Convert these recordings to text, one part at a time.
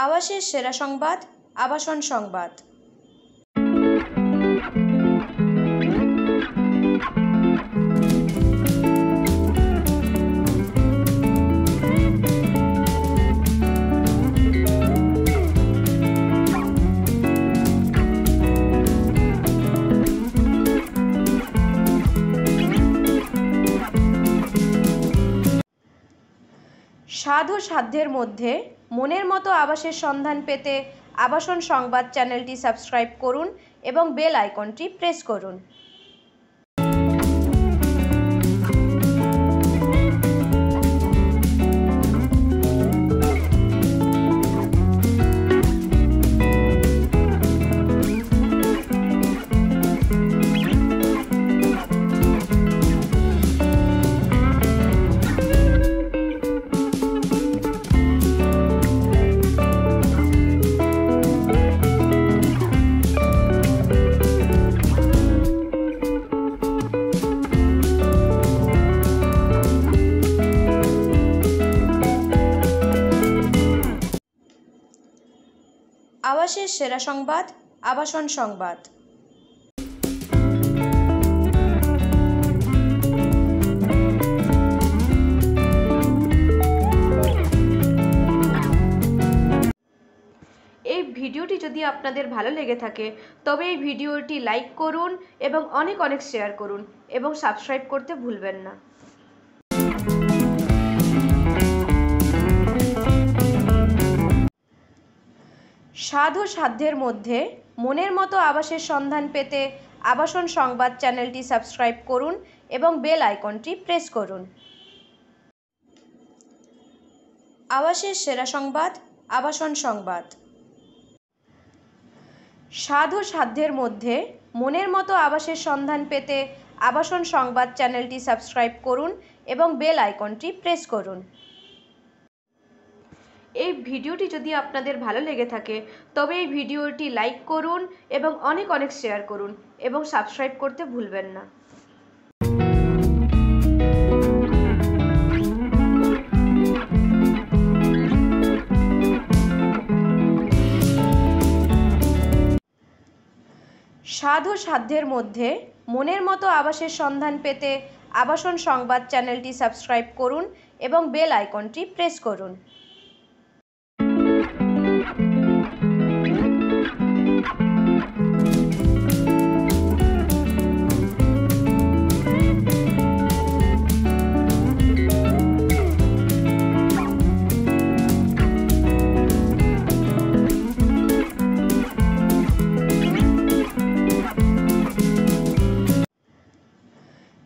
আবাসের সেরা সংবাদ, আবাসন সংবাদ। স্বাদ ও সাধ্যের মধ্যে মনের মতো আবাসের সন্ধান পেতে আবাসন সংবাদ চ্যানেলটি সাবস্ক্রাইব করুন এবং বেল আইকনটি প্রেস করুন। আবাসের সেরা সংবাদ, আবাসন সংবাদ। এই ভিডিওটি যদি আপনাদের ভালো লেগে থাকে তবে এই ভিডিওটি লাইক করুন এবং অনেক শেয়ার করুন এবং সাবস্ক্রাইব করতে ভুলবেন না। স্বাদ ও সাধ্যের মধ্যে মনের মতো আবাসের সন্ধান পেতে আবাসন সংবাদ চ্যানেলটি সাবস্ক্রাইব করুন এবং বেল আইকনটি প্রেস করুন। আবাসের সেরা সংবাদ, আবাসন সংবাদ। স্বাদ ও সাধ্যের মধ্যে মনের মতো আবাসের সন্ধান পেতে আবাসন সংবাদ চ্যানেলটি সাবস্ক্রাইব করুন এবং বেল আইকনটি প্রেস করুন। এই ভিডিওটি যদি আপনাদের ভালো লেগে থাকে তবে এই ভিডিওটি লাইক করুন এবং অনেক শেয়ার করুন এবং সাবস্ক্রাইব করতে ভুলবেন না। স্বাদ ও সাধ্যের মধ্যে মনের মতো আবাসের সন্ধান পেতে আবাসন সংবাদ চ্যানেলটি সাবস্ক্রাইব করুন এবং বেল আইকনটি প্রেস করুন।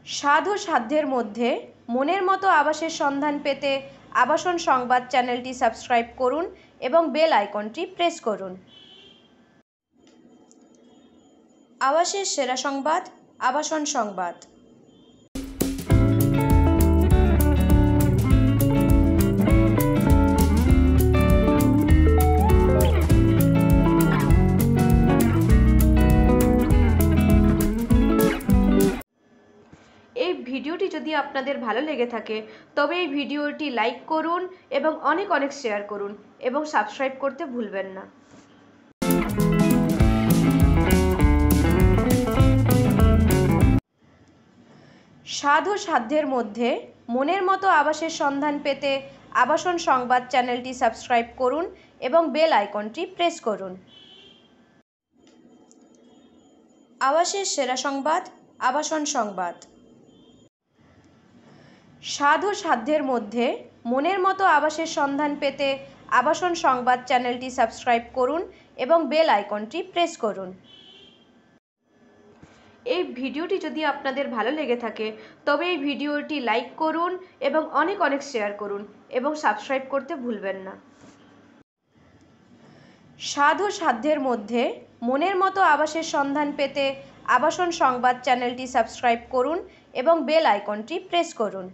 স্বাদ ও সাধ্যের মধ্যে মনের মতো আবাসের সন্ধান পেতে আবাসন সংবাদ চ্যানেলটি সাবস্ক্রাইব করুন এবং বেল আইকনটি প্রেস করুন। আবাসের সেরা সংবাদ, আবাসন সংবাদ। এই ভিডিওটি যদি আপনাদের ভালো লেগে থাকে তবে এই ভিডিওটি লাইক করুন এবং অনেক শেয়ার করুন এবং সাবস্ক্রাইব করতে ভুলবেন না। স্বাদ ও সাধ্যের মধ্যে মনের মতো আবাসের সন্ধান পেতে আবাসন সংবাদ চ্যানেলটি সাবস্ক্রাইব করুন এবং বেল আইকনটি প্রেস করুন। আবাসের সেরা সংবাদ, আবাসন সংবাদ। স্বাদ ও সাধ্যের মধ্যে মনের মতো আবাসের সন্ধান পেতে আবাসন সংবাদ চ্যানেলটি সাবস্ক্রাইব করুন এবং বেল আইকনটি প্রেস করুন। এই ভিডিওটি যদি আপনাদের ভালো লেগে থাকে তবে এই ভিডিওটি লাইক করুন এবং অনেক শেয়ার করুন এবং সাবস্ক্রাইব করতে ভুলবেন না। স্বাদ ও সাধ্যের মধ্যে মনের মতো আবাসের সন্ধান পেতে আবাসন সংবাদ চ্যানেলটি সাবস্ক্রাইব করুন এবং বেল আইকনটি প্রেস করুন।